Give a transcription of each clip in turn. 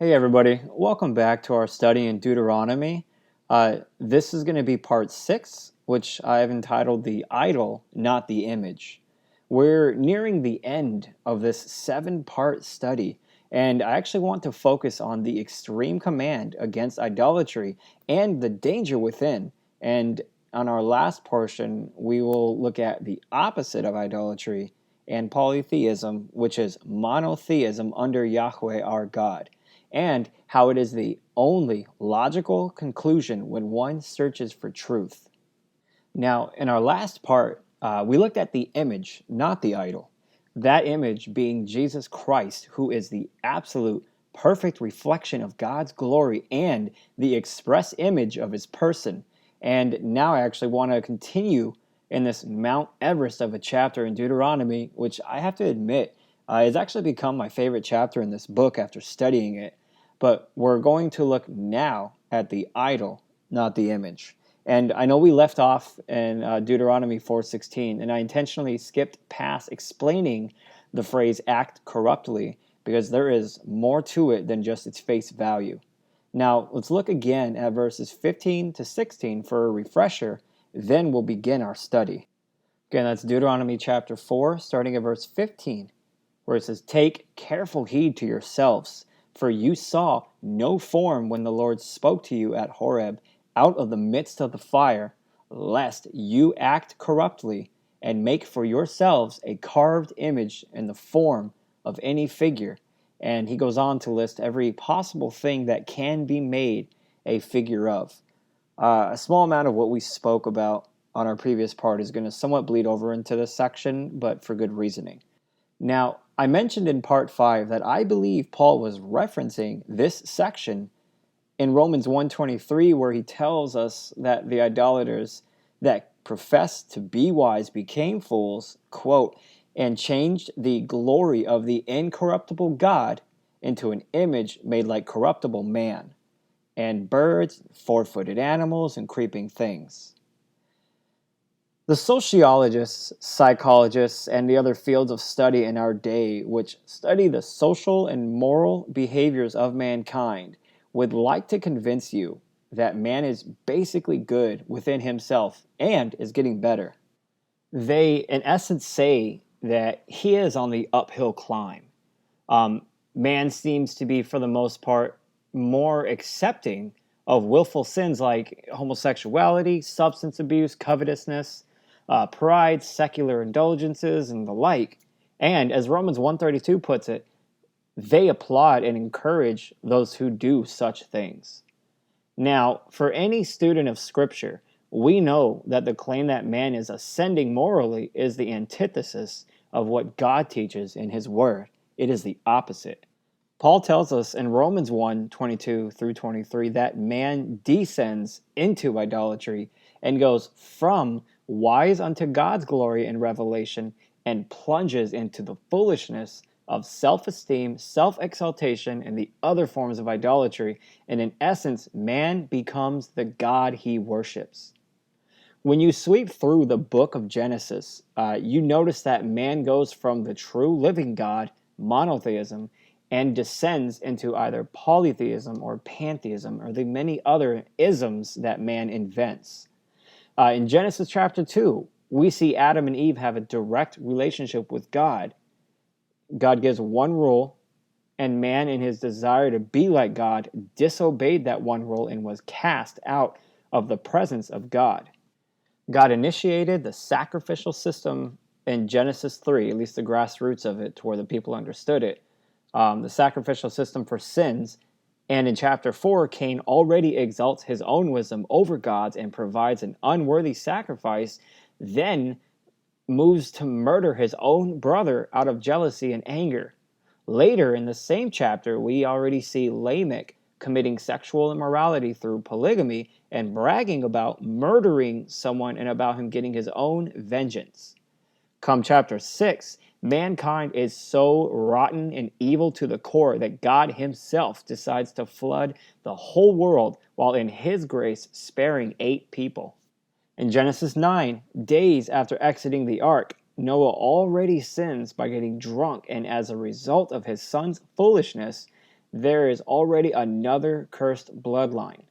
Hey everybody, welcome back to our study in Deuteronomy. This is going to be part 6, which I have entitled The Idol, Not the Image. We're nearing the end of this 7-part study, and I actually want to focus on the extreme command against idolatry and the danger within. And on our last portion, we will look at the opposite of idolatry and polytheism, which is monotheism under Yahweh our God, and how it is the only logical conclusion when one searches for truth. Now, in our last part, we looked at the image, not the idol. That image being Jesus Christ, who is the absolute perfect reflection of God's glory and the express image of his person. And now I actually want to continue in this Mount Everest of a chapter in Deuteronomy, which I have to admit has actually become my favorite chapter in this book after studying it. But we're going to look now at the idol, not the image. And I know we left off in Deuteronomy 4:16, and I intentionally skipped past explaining the phrase act corruptly because there is more to it than just its face value. Now, let's look again at verses 15 to 16 for a refresher, then we'll begin our study. Again, that's Deuteronomy chapter 4, starting at verse 15, where it says, "Take careful heed to yourselves, for you saw no form when the Lord spoke to you at Horeb out of the midst of the fire, lest you act corruptly and make for yourselves a carved image in the form of any figure." And he goes on to list every possible thing that can be made a figure of. A small amount of what we spoke about on our previous part is going to somewhat bleed over into this section, but for good reasoning. Now, I mentioned in part 5 that I believe Paul was referencing this section in Romans 1:23, where he tells us that the idolaters that professed to be wise became fools, quote, "and changed the glory of the incorruptible God into an image made like corruptible man, and birds, four-footed animals, and creeping things." The sociologists, psychologists, and the other fields of study in our day which study the social and moral behaviors of mankind would like to convince you that man is basically good within himself and is getting better. They, in essence, say that he is on the uphill climb. Man seems to be, for the most part, more accepting of willful sins like homosexuality, substance abuse, covetousness, pride, secular indulgences, and the like. And as Romans 1:32 puts it, they applaud and encourage those who do such things. Now, for any student of Scripture, we know that the claim that man is ascending morally is the antithesis of what God teaches in His Word. It is the opposite. Paul tells us in Romans 1:22 through 23 that man descends into idolatry and goes from wise unto God's glory and revelation and plunges into the foolishness of self-esteem, self-exaltation, and the other forms of idolatry. And in essence, man becomes the God he worships. When you sweep through the book of Genesis, you notice that man goes from the true living God, monotheism, and descends into either polytheism or pantheism or the many other isms that man invents. In Genesis chapter 2, we see Adam and Eve have a direct relationship with God. God gives one rule, and man, in his desire to be like God, disobeyed that one rule and was cast out of the presence of God. God initiated the sacrificial system in Genesis 3, at least the grassroots of it, to where the people understood it. The sacrificial system for sins. And in chapter 4, Cain already exalts his own wisdom over God's and provides an unworthy sacrifice, then moves to murder his own brother out of jealousy and anger. Later in the same chapter, we already see Lamech committing sexual immorality through polygamy and bragging about murdering someone and about him getting his own vengeance. Come chapter 6, mankind is so rotten and evil to the core that God himself decides to flood the whole world while in his grace sparing 8 people. In Genesis 9, days after exiting the ark, Noah already sins by getting drunk, and as a result of his son's foolishness, there is already another cursed bloodline.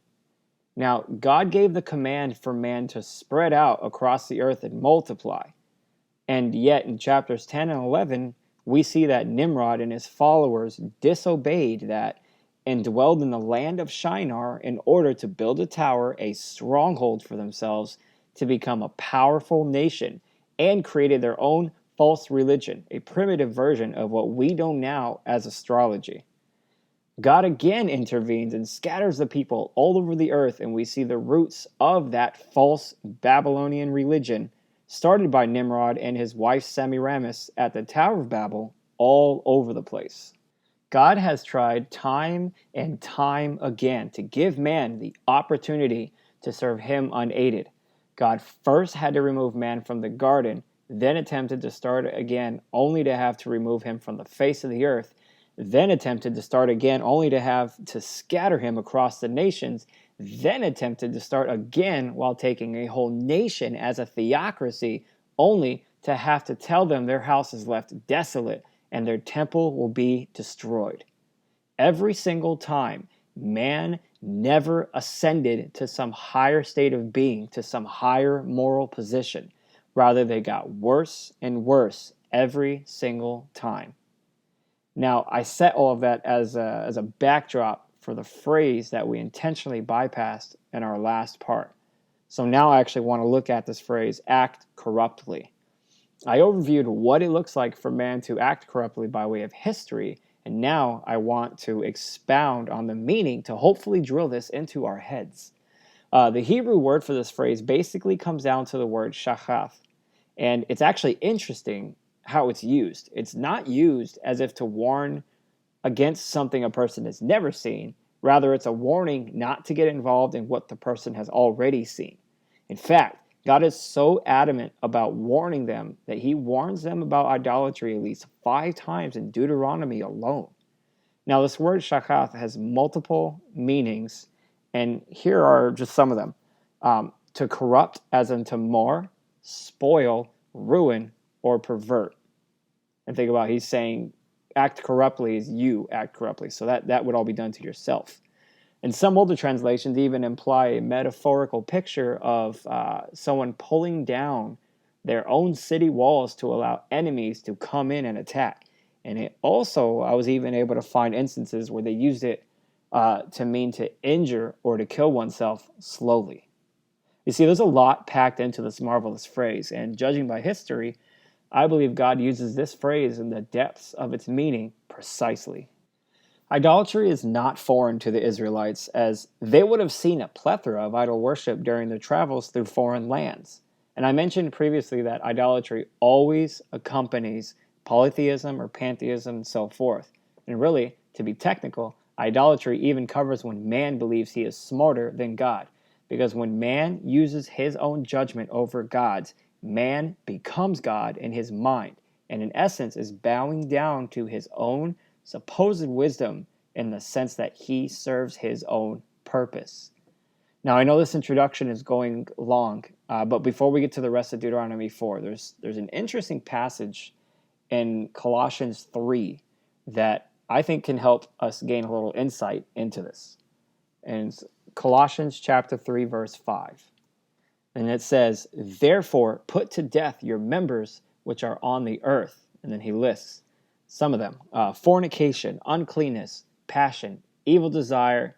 Now, God gave the command for man to spread out across the earth and multiply. And yet in chapters 10 and 11, we see that Nimrod and his followers disobeyed that and dwelled in the land of Shinar in order to build a tower, a stronghold for themselves, to become a powerful nation, and created their own false religion, a primitive version of what we know now as astrology. God again intervenes and scatters the people all over the earth, and we see the roots of that false Babylonian religion started by Nimrod and his wife Semiramis at the Tower of Babel all over the place. God has tried time and time again to give man the opportunity to serve him unaided. God first had to remove man from the garden, then attempted to start again only to have to remove him from the face of the earth, then attempted to start again only to have to scatter him across the nations, then attempted to start again while taking a whole nation as a theocracy, only to have to tell them their house is left desolate and their temple will be destroyed. Every single time, man never ascended to some higher state of being, to some higher moral position. Rather, they got worse and worse every single time. Now, I set all of that as a backdrop for the phrase that we intentionally bypassed in our last part. So now I actually want to look at this phrase, act corruptly. I overviewed what it looks like for man to act corruptly by way of history, and now I want to expound on the meaning to hopefully drill this into our heads. The Hebrew word for this phrase basically comes down to the word shachath, and it's actually interesting how it's used. It's not used as if to warn against something a person has never seen. Rather, it's a warning not to get involved in what the person has already seen. In fact, God is so adamant about warning them that he warns them about idolatry at least 5 times in Deuteronomy alone. Now, this word shachath has multiple meanings, and here are just some of them. To corrupt, as in to mar, spoil, ruin, or pervert. And think about, he's saying act corruptly as you act corruptly. So that would all be done to yourself. And some older translations even imply a metaphorical picture of someone pulling down their own city walls to allow enemies to come in and attack. And it also, I was even able to find instances where they used it to mean to injure or to kill oneself slowly. You see, there's a lot packed into this marvelous phrase, and judging by history, I believe God uses this phrase in the depths of its meaning precisely. Idolatry is not foreign to the Israelites, as they would have seen a plethora of idol worship during their travels through foreign lands. And I mentioned previously that idolatry always accompanies polytheism or pantheism and so forth. And really, to be technical, idolatry even covers when man believes he is smarter than God. Because when man uses his own judgment over God's, man becomes God in his mind, and in essence is bowing down to his own supposed wisdom in the sense that he serves his own purpose. Now, I know this introduction is going long, but before we get to the rest of Deuteronomy 4, there's an interesting passage in Colossians 3 that I think can help us gain a little insight into this. And it's Colossians chapter 3, verse 5. And it says, therefore, put to death your members which are on the earth. And then he lists some of them. Fornication, uncleanness, passion, evil desire.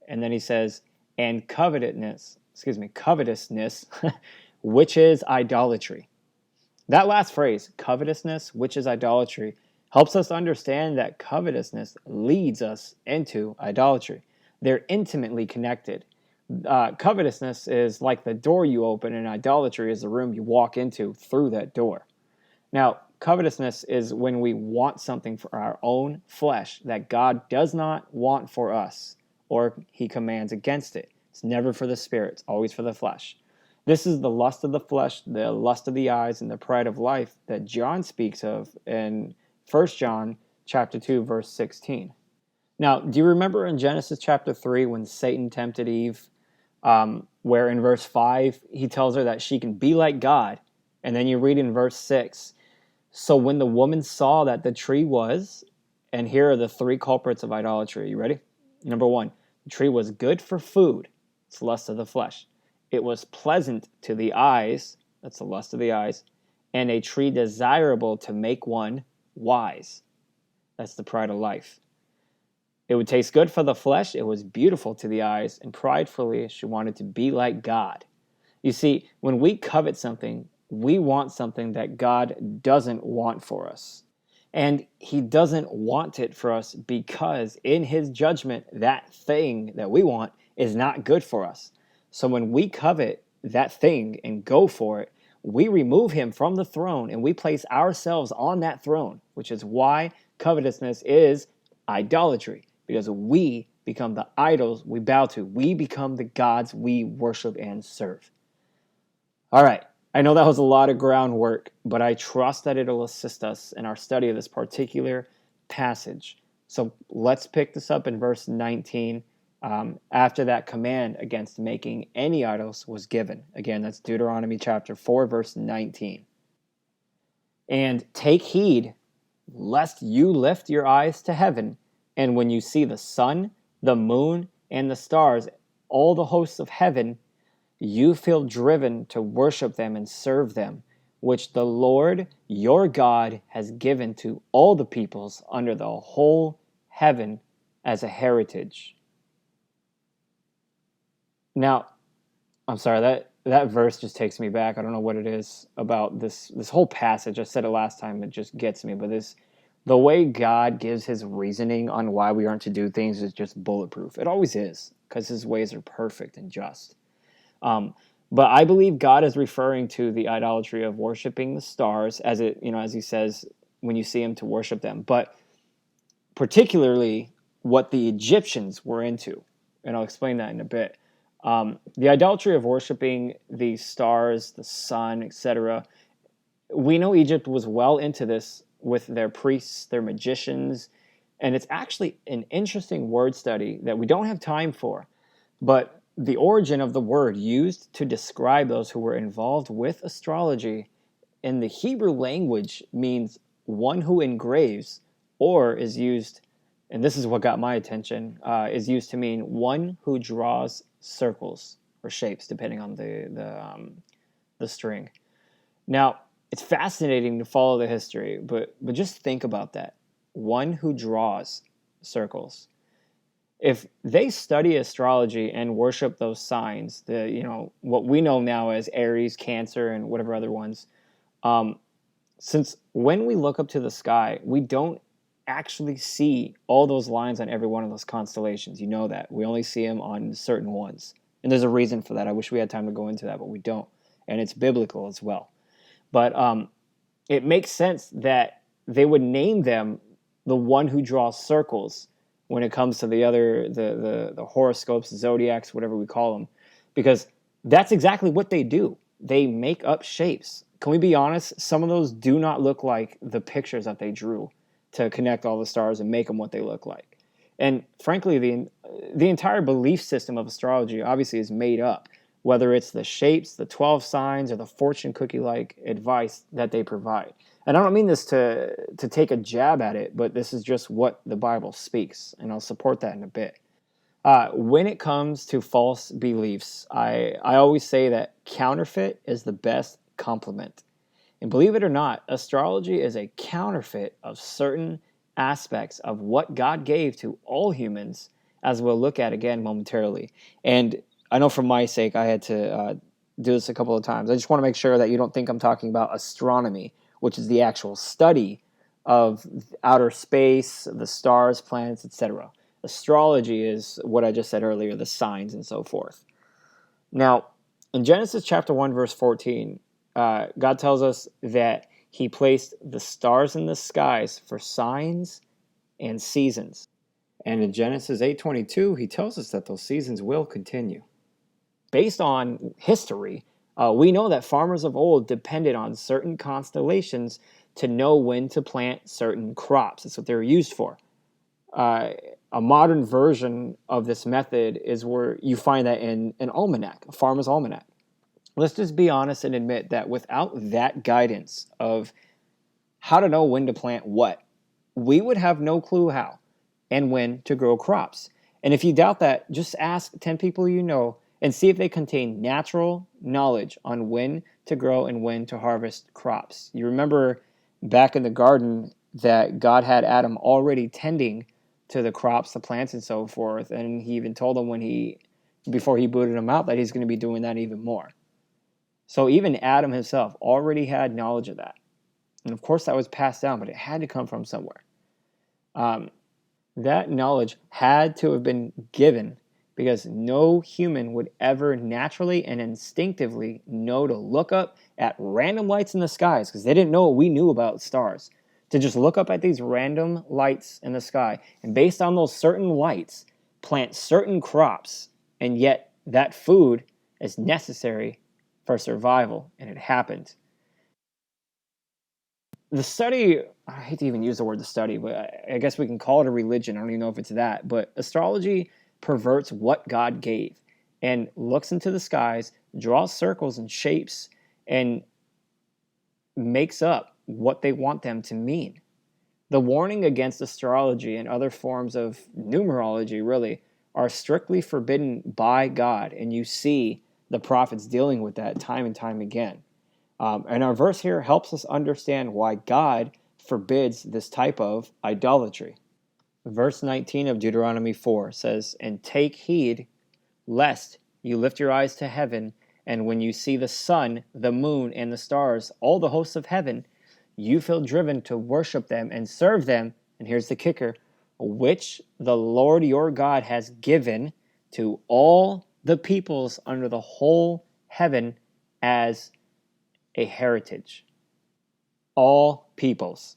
And then he says, and covetousness, which is idolatry. That last phrase, covetousness, which is idolatry, helps us understand that covetousness leads us into idolatry. They're intimately connected. Covetousness is like the door you open, and idolatry is the room you walk into through that door. Now, covetousness is when we want something for our own flesh that God does not want for us, or he commands against it. It's never for the spirit, it's always for the flesh. This is the lust of the flesh, the lust of the eyes, and the pride of life that John speaks of in 1 John chapter 2, verse 16. Now, do you remember in Genesis chapter 3 when Satan tempted Eve, where in verse 5 he tells her that she can be like God, and then you read in verse 6, so when the woman saw that the tree was And here are the three culprits of idolatry. You ready? Number one, the tree was good for food. It's lust of the flesh. It was pleasant to the eyes. That's the lust of the eyes. And a tree desirable to make one wise. That's the pride of life. It would taste good for the flesh. It was beautiful to the eyes. And pridefully, she wanted to be like God. You see, when we covet something, we want something that God doesn't want for us. And he doesn't want it for us because in his judgment, that thing that we want is not good for us. So when we covet that thing and go for it, we remove him from the throne and we place ourselves on that throne, which is why covetousness is idolatry, because we become the idols we bow to. We become the gods we worship and serve. All right, I know that was a lot of groundwork, but I trust that it'll assist us in our study of this particular passage. So let's pick this up in verse 19. After that command against making any idols was given. Again, that's Deuteronomy chapter 4, verse 19. And take heed, lest you lift your eyes to heaven, and when you see the sun, the moon, and the stars, all the hosts of heaven, you feel driven to worship them and serve them, which the Lord your God has given to all the peoples under the whole heaven as a heritage. Now, I'm sorry, that verse just takes me back. I don't know what it is about this whole passage. I said it last time, it just gets me. But the way God gives his reasoning on why we aren't to do things is just bulletproof. It always is, because his ways are perfect and just. But I believe God is referring to the idolatry of worshiping the stars, as he says, when you see him, to worship them. But particularly what the Egyptians were into, and I'll explain that in a bit. The idolatry of worshiping the stars, the sun, etc. We know Egypt was well into this with their priests, their magicians, and it's actually an interesting word study that we don't have time for. But the origin of the word used to describe those who were involved with astrology in the Hebrew language means one who engraves, or is used, and this is what got my attention, is used to mean one who draws circles or shapes, depending on the string. Now, it's fascinating to follow the history, but just think about that. One who draws circles. If they study astrology and worship those signs, what we know now as Aries, Cancer, and whatever other ones, since when we look up to the sky, we don't actually see all those lines on every one of those constellations. You know that. We only see them on certain ones. And there's a reason for that. I wish we had time to go into that, but we don't. And it's biblical as well. But it makes sense that they would name them the one who draws circles when it comes to the other, the horoscopes, the zodiacs, whatever we call them. Because that's exactly what they do. They make up shapes. Can we be honest? Some of those do not look like the pictures that they drew to connect all the stars and make them what they look like. And frankly, the entire belief system of astrology obviously is made up, whether it's the shapes, the 12 signs, or the fortune cookie-like advice that they provide. And I don't mean this to take a jab at it, but this is just what the Bible speaks, and I'll support that in a bit. When it comes to false beliefs, I always say that counterfeit is the best complement. And believe it or not, astrology is a counterfeit of certain aspects of what God gave to all humans, as we'll look at again momentarily. And I know for my sake, I had to do this a couple of times. I just want to make sure that you don't think I'm talking about astronomy, which is the actual study of outer space, the stars, planets, etc. Astrology is what I just said earlier, the signs and so forth. Now, in Genesis chapter 1, verse 14, God tells us that he placed the stars in the skies for signs and seasons. And in Genesis 8:22, he tells us that those seasons will continue. Based on history, we know that farmers of old depended on certain constellations to know when to plant certain crops. That's what they were used for. A modern version of this method is where you find that in an almanac, a farmer's almanac. Let's just be honest and admit that without that guidance of how to know when to plant what, we would have no clue how and when to grow crops. And if you doubt that, just ask 10 people you know and see if they contain natural knowledge on when to grow and when to harvest crops. You remember back in the garden that God had Adam already tending to the crops, the plants, and so forth. And he even told him before he booted him out, that he's going to be doing that even more. So even Adam himself already had knowledge of that. And of course that was passed down, but it had to come from somewhere. That knowledge had to have been given because no human would ever naturally and instinctively know to look up at random lights in the skies, because they didn't know what we knew about stars. To just look up at these random lights in the sky and based on those certain lights, plant certain crops, and yet that food is necessary for survival, and it happened. The study, I hate to even use the word the study, but I guess we can call it a religion. I don't even know if it's that, but astrology perverts what God gave and looks into the skies, draws circles and shapes, and makes up what they want them to mean. The warning against astrology and other forms of numerology really are strictly forbidden by God, and you see the prophets dealing with that time and time again. And our verse here helps us understand why God forbids this type of idolatry. Verse 19 of Deuteronomy 4 says, "And take heed, lest you lift your eyes to heaven, and when you see the sun, the moon, and the stars, all the hosts of heaven, you feel driven to worship them and serve them," and here's the kicker, "which the Lord your God has given to all the peoples under the whole heaven as a heritage." All peoples.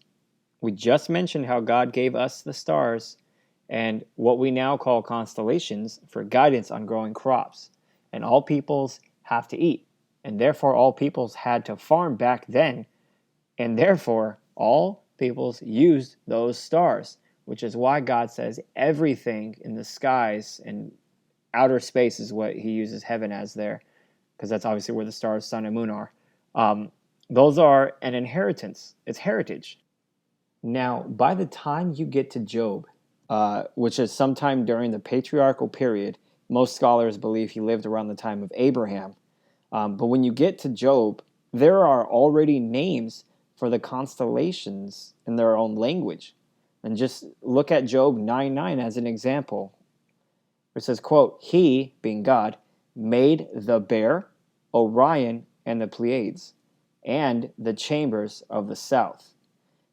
We just mentioned how God gave us the stars and what we now call constellations for guidance on growing crops. And all peoples have to eat. And therefore, all peoples had to farm back then. And therefore, all peoples used those stars, which is why God says everything in the skies and outer space is what he uses heaven as there, because that's obviously where the stars, sun, and moon are. Those are an inheritance. It's heritage. Now, by the time you get to Job, which is sometime during the patriarchal period, most scholars believe he lived around the time of Abraham. But when you get to Job, there are already names for the constellations in their own language. And just look at Job 9:9 as an example. It says, quote, "He," being God, "made the Bear, Orion, and the Pleiades, and the chambers of the south."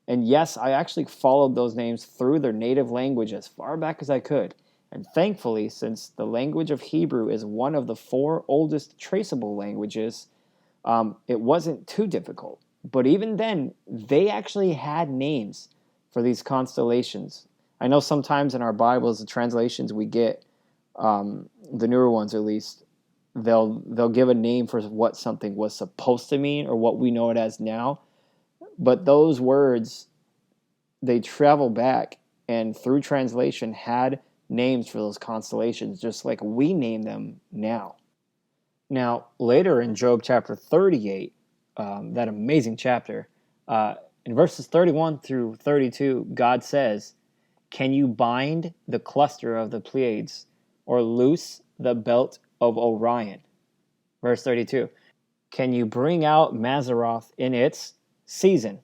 And yes, I actually followed those names through their native language as far back as I could. And thankfully, since the language of Hebrew is one of the 4 oldest traceable languages, it wasn't too difficult. But even then, they actually had names for these constellations. I know sometimes in our Bibles, the translations we get, the newer ones at least, they'll give a name for what something was supposed to mean or what we know it as now. But those words, they travel back and through translation had names for those constellations, just like we name them now. Now, later in Job chapter 38, that amazing chapter, in verses 31 through 32, God says, "Can you bind the cluster of the Pleiades or loose the belt of Orion?" Verse 32, "Can you bring out Mazzaroth in its season?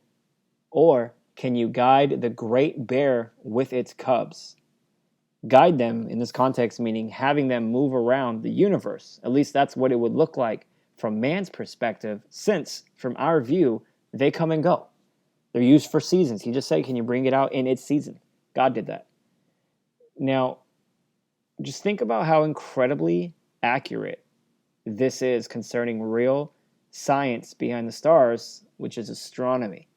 Or can you guide the great bear with its cubs?" Guide them in this context, meaning having them move around the universe. At least that's what it would look like from man's perspective, since from our view, they come and go. They're used for seasons. He just said, "Can you bring it out in its season?" God did that. Now, just think about how incredibly accurate this is concerning real science behind the stars, which is astronomy.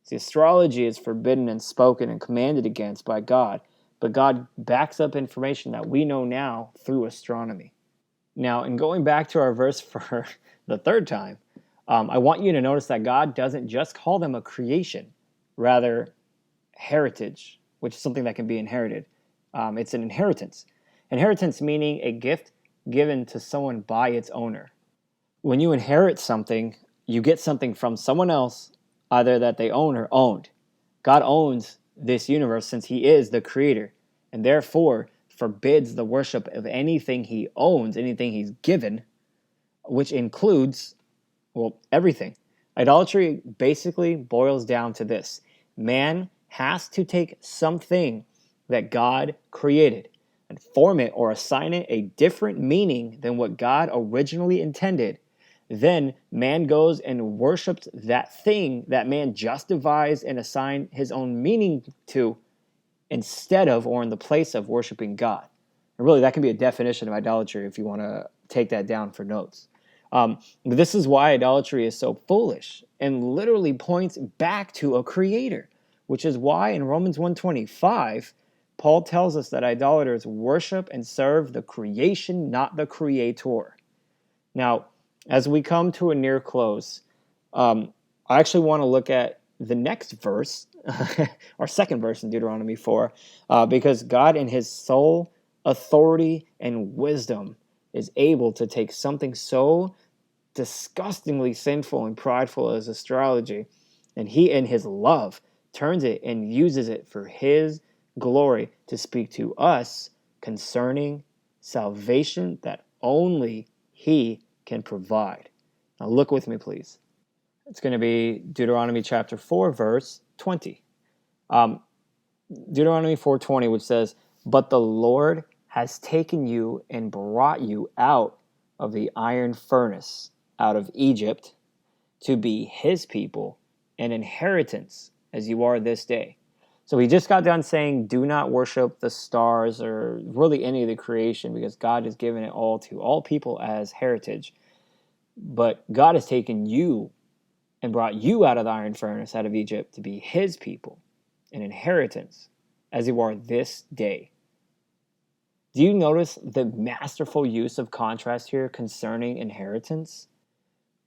See, astrology is forbidden and spoken and commanded against by God, but God backs up information that we know now through astronomy. Now, in going back to our verse for the third time, I want you to notice that God doesn't just call them a creation, rather heritage, which is something that can be inherited. It's an inheritance. Inheritance meaning a gift given to someone by its owner. When you inherit something, you get something from someone else, either that they own or owned. God owns this universe, since he is the creator, and therefore forbids the worship of anything he owns, anything he's given, which includes, well, everything. Idolatry basically boils down to this: man has to take something that God created and form it or assign it a different meaning than what God originally intended. Then man goes and worships that thing that man just devised and assigned his own meaning to, instead of or in the place of worshiping God. And really, that can be a definition of idolatry if you want to take that down for notes. But this is why idolatry is so foolish and literally points back to a creator, which is why in Romans 1:25, Paul tells us that idolaters worship and serve the creation, not the creator. Now, as we come to a near close, I actually want to look at the next verse, our second verse in Deuteronomy 4, because God in his sole authority and wisdom is able to take something so disgustingly sinful and prideful as astrology, and he in his love turns it and uses it for his glory to speak to us concerning salvation that only he can provide. Now look with me, please. It's going to be Deuteronomy chapter 4, verse 20. Deuteronomy 4:20, which says, "But the Lord has taken you and brought you out of the iron furnace, out of Egypt, to be his people, an inheritance, as you are this day." So he just got done saying, do not worship the stars or really any of the creation, because God has given it all to all people as heritage. But God has taken you and brought you out of the iron furnace, out of Egypt, to be his people, an inheritance, as you are this day. Do you notice the masterful use of contrast here concerning inheritance?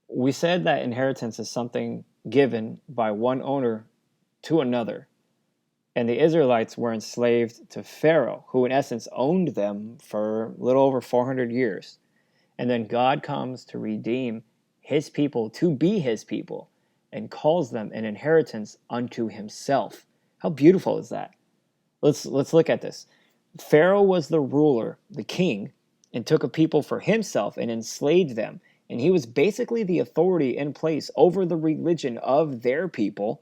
We said that inheritance is something given by one owner to another. And the Israelites were enslaved to Pharaoh, who in essence owned them for a little over 400 years. And then God comes to redeem his people, to be his people, and calls them an inheritance unto himself. How beautiful is that? Let's look at this. Pharaoh was the ruler, the king, and took a people for himself and enslaved them. And he was basically the authority in place over the religion of their people,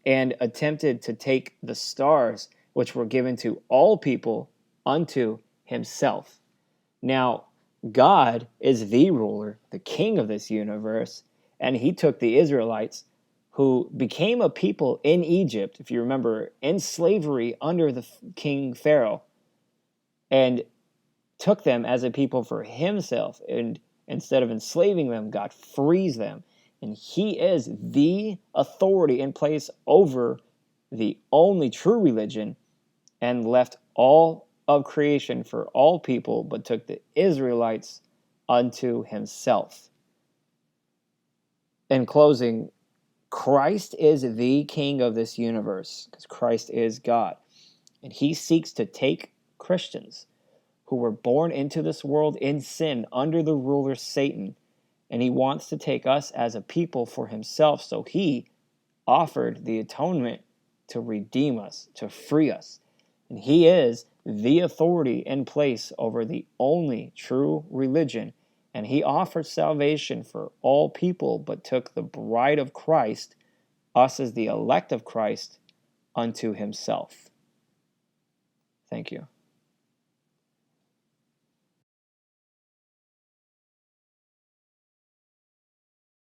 and attempted to take the stars, which were given to all people, unto himself. Now, God is the ruler, the king of this universe, and he took the Israelites, who became a people in Egypt, if you remember, in slavery under the king Pharaoh, and took them as a people for himself. And instead of enslaving them, God frees them. And he is the authority in place over the only true religion, and left all of creation for all people, but took the Israelites unto himself. In closing, Christ is the king of this universe, because Christ is God. And he seeks to take Christians who were born into this world in sin under the ruler Satan, and he wants to take us as a people for himself. So he offered the atonement to redeem us, to free us. And he is the authority in place over the only true religion. And he offered salvation for all people, but took the bride of Christ, us as the elect of Christ, unto himself. Thank you.